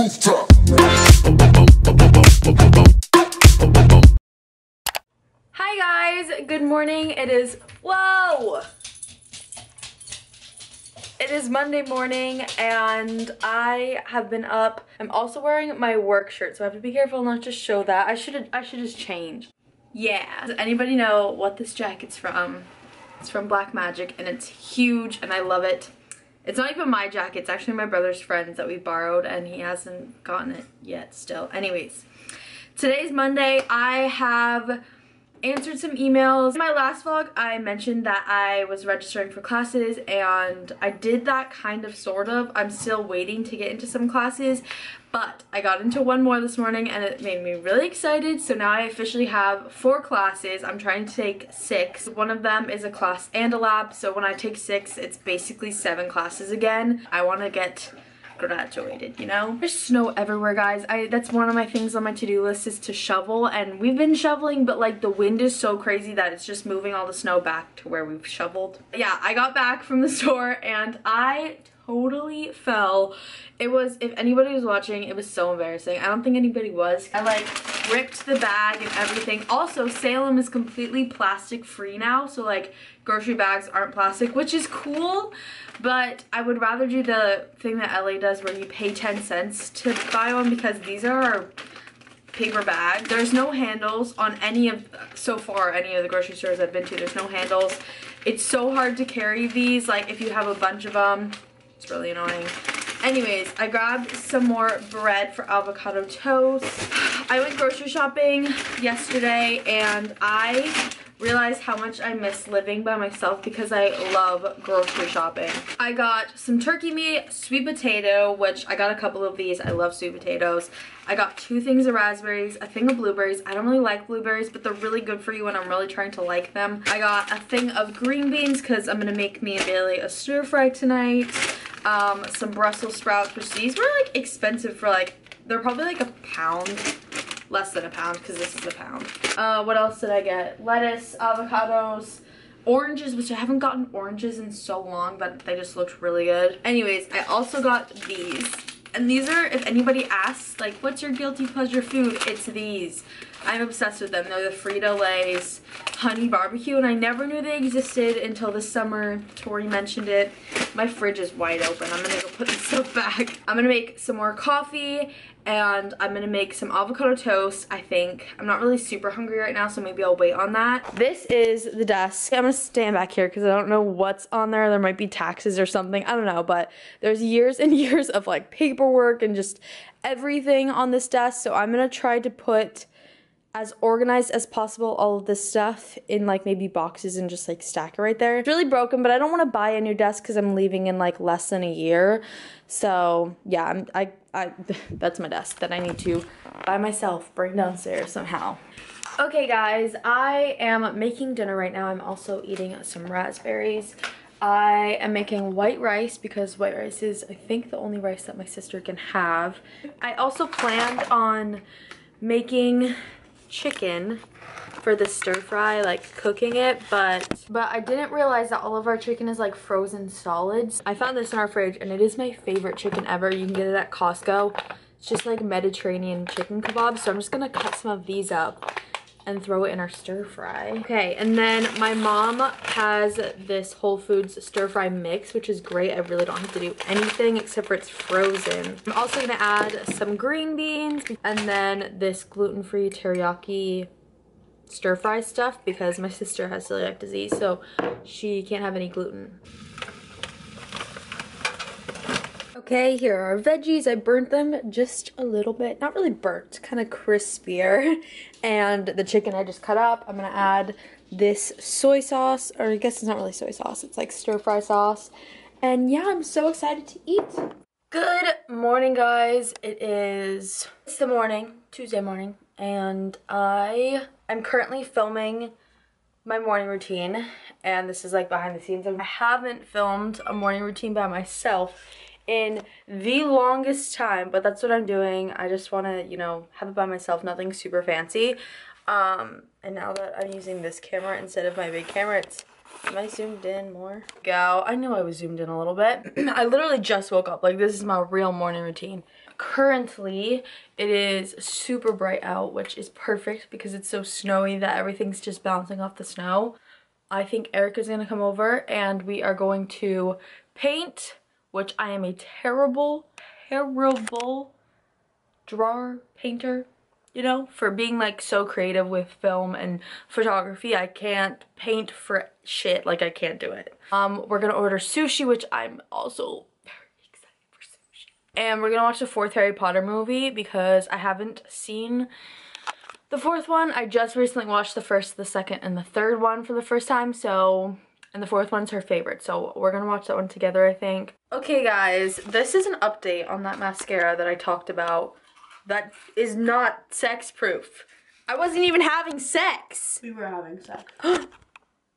rooftop. Hi guys, good morning. It is, whoa! It is Monday morning and I have been up. I'm also wearing my work shirt, so I have to be careful not to show that. I should just change. Yeah. Does anybody know what this jacket's from? It's from Black Magic and it's huge and I love it. It's not even my jacket, it's actually my brother's friend's that we borrowed and he hasn't gotten it yet still. Anyways, today's Monday. I have answered some emails. In my last vlog, I mentioned that I was registering for classes and I did that kind of, sort of. I'm still waiting to get into some classes, but I got into one more this morning and it made me really excited. So now I officially have 4 classes. I'm trying to take 6. One of them is a class and a lab, so when I take 6, it's basically 7 classes again. I want to get graduated, you know? There's snow everywhere, guys. That's one of my things on my to-do list is to shovel, and we've been shoveling, but like the wind is so crazy that it's just moving all the snow back to where we've shoveled. Yeah, I got back from the store and I totally fell. It was, if anybody was watching, it was so embarrassing. I don't think anybody was. I like ripped the bag and everything. Also, Salem is completely plastic free now, so like grocery bags aren't plastic, which is cool, but I would rather do the thing that LA does where you pay 10 cents to buy one, because these are our paper bag. There's no handles on any of, so far, any of the grocery stores I've been to. There's no handles. It's so hard to carry these, like if you have a bunch of them. It's really annoying. Anyways, I grabbed some more bread for avocado toast. I went grocery shopping yesterday and I realized how much I miss living by myself because I love grocery shopping. I got some turkey meat, sweet potato, which I got a couple of these. I love sweet potatoes. I got 2 things of raspberries, a thing of blueberries. I don't really like blueberries, but they're really good for you and I'm really trying to like them. I got a thing of green beans because I'm gonna make me and Bailey a stir fry tonight. Some Brussels sprouts, which these were like expensive for like, they're probably like £1. Less than £1 because this is £1. What else did I get? Lettuce, avocados, oranges, which I haven't gotten oranges in so long, but they just looked really good. Anyways, I also got these. And these are, if anybody asks, like, what's your guilty pleasure food? It's these. I'm obsessed with them. They're the Frito-Lay's honey barbecue, and I never knew they existed until this summer. Tori mentioned it. My fridge is wide open. I'm gonna go put this stuff back. I'm gonna make some more coffee, and I'm gonna make some avocado toast, I think. I'm not really super hungry right now, so maybe I'll wait on that. This is the desk. I'm gonna stand back here because I don't know what's on there. There might be taxes or something. I don't know, but there's years and years of like paperwork and just everything on this desk, so I'm gonna try to put as organized as possible all of this stuff in like maybe boxes and just like stack it right there. It's really broken, but I don't want to buy a new desk because I'm leaving in like less than a year. So yeah, that's my desk that I need to by myself bring downstairs somehow. Okay guys, I am making dinner right now. I'm also eating some raspberries. I am making white rice because white rice is, I think, the only rice that my sister can have. I also planned on making chicken for the stir fry, like cooking it, but I didn't realize that all of our chicken is like frozen solids. I found this in our fridge and it is my favorite chicken ever. You can get it at Costco. It's just like Mediterranean chicken kebabs, so I'm just gonna cut some of these up and throw it in our stir fry. Okay, and then my mom has this Whole Foods stir fry mix, which is great. I really don't have to do anything except for it's frozen. I'm also gonna add some green beans and then this gluten-free teriyaki stir fry stuff because my sister has celiac disease, so she can't have any gluten. Okay, here are our veggies. I burnt them just a little bit. Not really burnt, kind of crispier. And the chicken I just cut up. I'm gonna add this soy sauce, or I guess it's not really soy sauce. It's like stir fry sauce. And yeah, I'm so excited to eat. Good morning, guys. It's the morning, Tuesday morning, and I'm currently filming my morning routine. And this is like behind the scenes. I haven't filmed a morning routine by myself in the longest time, but that's what I'm doing. I just want to, you know, have it by myself, nothing super fancy. And now that I'm using this camera instead of my big camera, it's, am I zoomed in more? Go. I knew I was zoomed in a little bit. I literally just woke up. Like, this is my real morning routine. currently it is super bright out, which is perfect because it's so snowy that everything's just bouncing off the snow. I think Erica's gonna come over and we are going to paint, which I am a terrible drawer, painter, you know, for being like so creative with film and photography. I can't paint for shit, like I can't do it. We're gonna order sushi, which I'm also very excited for sushi. And we're gonna watch the 4th Harry Potter movie because I haven't seen the 4th one. I just recently watched the 1st, the 2nd, and the 3rd one for the first time, so, and the 4th one's her favorite, so we're gonna watch that one together, I think. Okay guys, this is an update on that mascara that I talked about. That is not sex proof. I wasn't even having sex. We were having sex.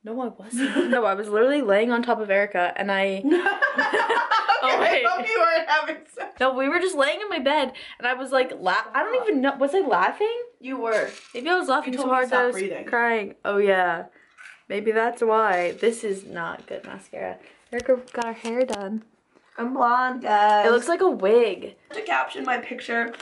No, I wasn't. No, I was literally laying on top of Erica and I... Oh, wait. I hope you weren't having sex. No, we were just laying in my bed and I was like, I don't even know. Was I laughing? You were. Maybe I was laughing so hard that I was crying. Oh yeah. Maybe that's why. This is not good mascara. Erica got her hair done. I'm blonde, guys. It looks like a wig. To caption my picture,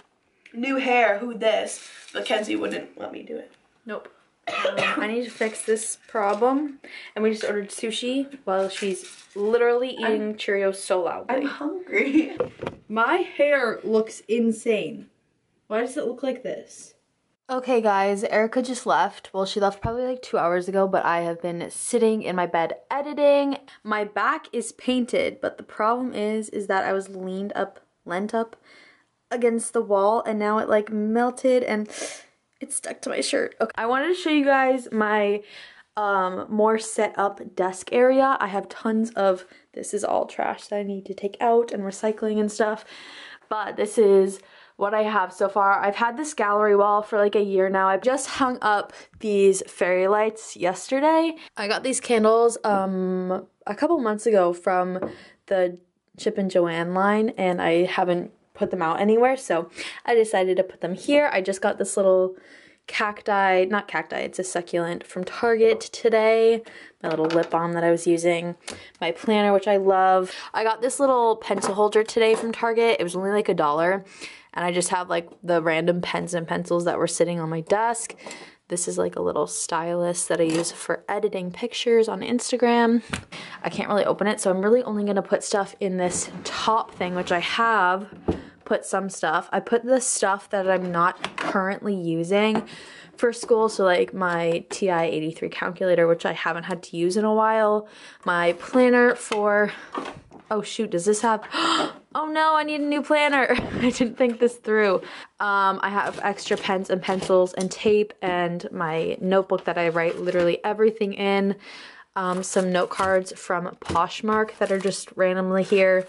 new hair, who this? But Kenzie wouldn't let me do it. Nope. I need to fix this problem. And we just ordered sushi while she's literally eating Cheerios so loudly. I'm hungry. My hair looks insane. Why does it look like this? Okay guys, Erica just left. Well, she left probably like 2 hours ago, but I have been sitting in my bed editing. My back is painted, but the problem is that I was leaned up against the wall and now it like melted and it's stuck to my shirt. Okay, I wanted to show you guys my more set up desk area. I have tons of, this is all trash that I need to take out and recycling and stuff, but this is what I have so far. I've had this gallery wall for like a year now. I've just hung up these fairy lights yesterday. I got these candles a couple months ago from the Chip and Joanne line and I haven't put them out anywhere, so I decided to put them here. I just got this little cacti, not cacti, it's a succulent from Target today. My little lip balm that I was using. My planner, which I love. I got this little pencil holder today from Target. It was only like $1. And I just have like the random pens and pencils that were sitting on my desk. This is like a little stylus that I use for editing pictures on Instagram. I can't really open it, so I'm really only gonna put stuff in this top thing, which I have put some stuff. I put the stuff that I'm not currently using for school, so like my TI-83 calculator, which I haven't had to use in a while. My planner for, oh shoot, does this have, oh no, I need a new planner. I didn't think this through. I have extra pens and pencils and tape and my notebook that I write literally everything in. Some note cards from Poshmark that are just randomly here.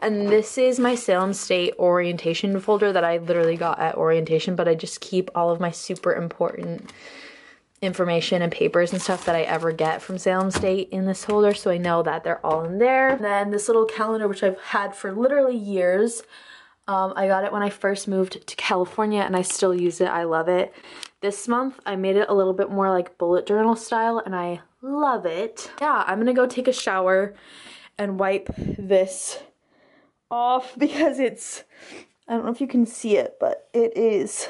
And this is my Salem State orientation folder that I literally got at orientation, but I just keep all of my super important information and papers and stuff that I ever get from Salem State in this folder, so I know that they're all in there. And then this little calendar, which I've had for literally years. I got it when I first moved to California and I still use it. I love it. This month I made it a little bit more like bullet journal style and I love it. Yeah, I'm gonna go take a shower and wipe this off because it's, I don't know if you can see it, but it is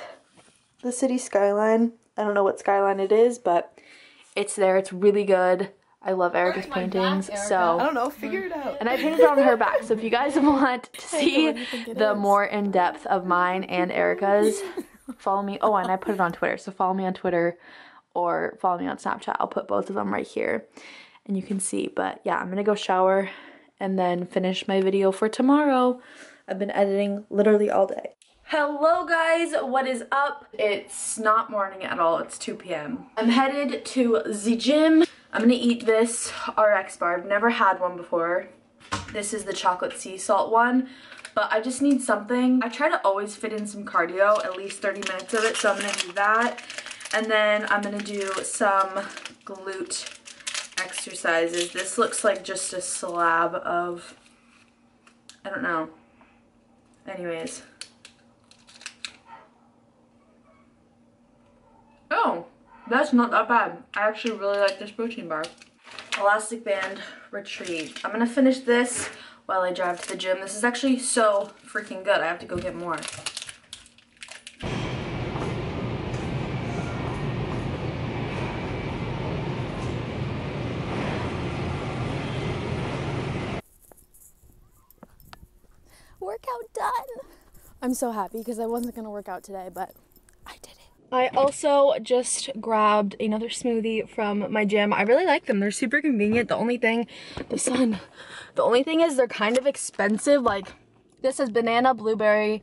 the city skyline. I don't know what skyline it is, but it's there. It's really good. I love Erica's paintings, so I don't know, figure it out. And I painted on her back, so if you guys want to see the more in-depth of mine and Erica's, follow me. Oh, and I put it on Twitter, so follow me on Twitter or follow me on Snapchat. I'll put both of them right here and you can see. But yeah, I'm gonna go shower and then finish my video for tomorrow. I've been editing literally all day. Hello guys, what is up? It's not morning at all, it's 2 p.m. I'm headed to the gym. I'm gonna eat this RX bar. I've never had one before. This is the chocolate sea salt one, but I just need something. I try to always fit in some cardio, at least 30 minutes of it, so I'm gonna do that. And then I'm gonna do some glute exercises. This looks like just a slab of, I don't know. Anyways. Oh, that's not that bad. I actually really like this protein bar. Elastic band retreat. I'm gonna finish this while I drive to the gym. This is actually so freaking good. I have to go get more. Workout done. I'm so happy because I wasn't gonna work out today, but I did it. I also just grabbed another smoothie from my gym. I really like them. They're super convenient. The only thing is they're kind of expensive. Like, this has banana, blueberry,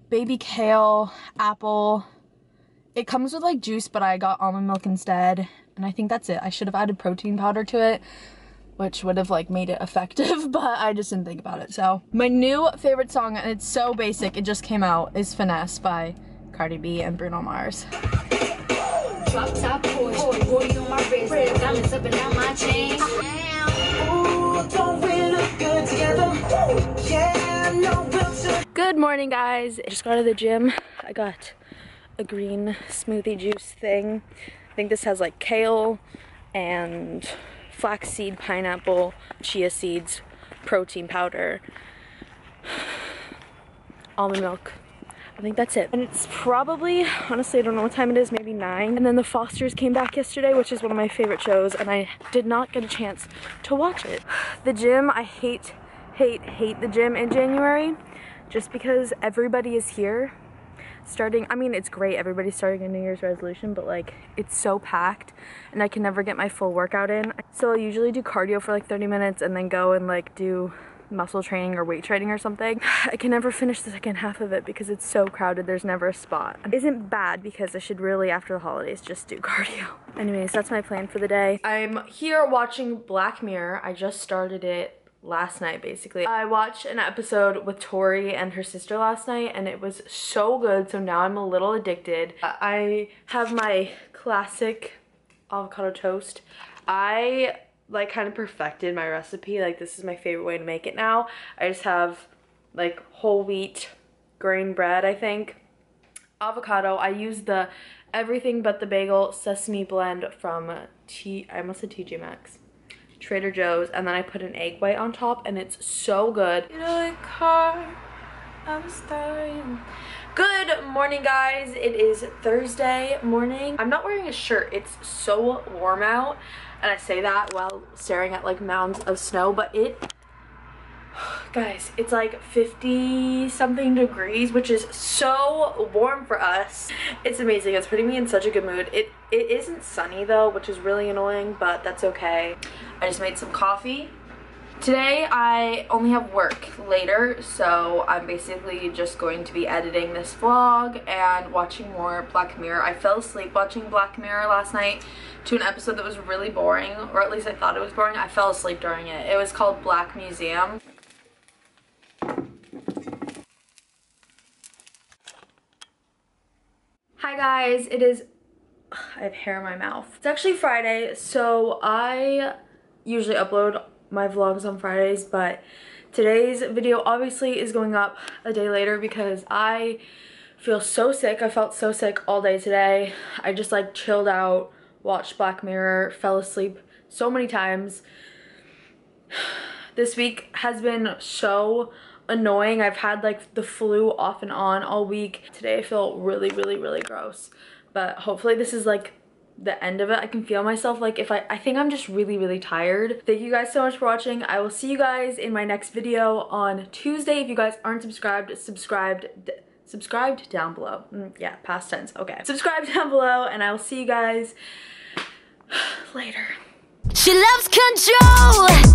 baby kale, apple. It comes with like juice, but I got almond milk instead. And I think that's it. I should have added protein powder to it, which would have like made it effective, but I just didn't think about it. So my new favorite song, and it's so basic, it just came out, is Finesse by Cardi B and Bruno Mars. Drop top Porsche, 40 on my wrist, diamonds up and down my chain. Ooh, don't we look good together? Yeah, no, Good morning, guys. I just got out of the gym. I got a green smoothie juice thing. I think this has like kale and flaxseed, pineapple, chia seeds, protein powder, almond milk. I think that's it. And it's probably, honestly, I don't know what time it is, maybe 9. And then The Fosters came back yesterday, which is one of my favorite shows, and I did not get a chance to watch it. The gym, I hate the gym in January, just because everybody is here. I mean, it's great, everybody's starting a New Year's resolution, but like, it's so packed and I can never get my full workout in. So I'll usually do cardio for like 30 minutes and then go and like do muscle training or weight training or something. I can never finish the second half of it because it's so crowded, there's never a spot. It isn't bad because I should really, after the holidays, just do cardio. Anyways, that's my plan for the day. I'm here watching Black Mirror. I just started it last night, basically. I watched an episode with Tori and her sister last night and it was so good, so now I'm a little addicted. I have my classic avocado toast. I like kind of perfected my recipe. Like, this is my favorite way to make it now. I just have like whole wheat grain bread, I think, avocado. I use the everything but the bagel sesame blend from I almost said TJ Maxx, Trader Joe's, and then I put an egg white on top and it's so good. Good morning, guys. It is Thursday morning. I'm not wearing a shirt. It's so warm out, and I say that while staring at like mounds of snow, but guys, it's like 50 something degrees, which is so warm for us. It's amazing. It's putting me in such a good mood. It isn't sunny though, which is really annoying, but that's okay. I just made some coffee. Today I only have work later, so I'm basically just going to be editing this vlog and watching more Black Mirror. I fell asleep watching Black Mirror last night to an episode that was really boring, or at least I thought it was boring. I fell asleep during it. It was called Black Museum. Hi guys, I have hair in my mouth. It's actually Friday, so I usually upload my vlogs on Fridays, but today's video obviously is going up a day later because I feel so sick. I felt so sick all day today. I just like chilled out, watched Black Mirror, fell asleep so many times. This week has been so annoying. I've had like the flu off and on all week. Today I feel really gross, but hopefully this is like the end of it. I can feel myself like I think I'm just really tired. Thank you guys so much for watching. I will see you guys in my next video on Tuesday. If you guys aren't subscribed down below. Yeah, past tense. Okay, subscribe down below and I will see you guys later. She loves control.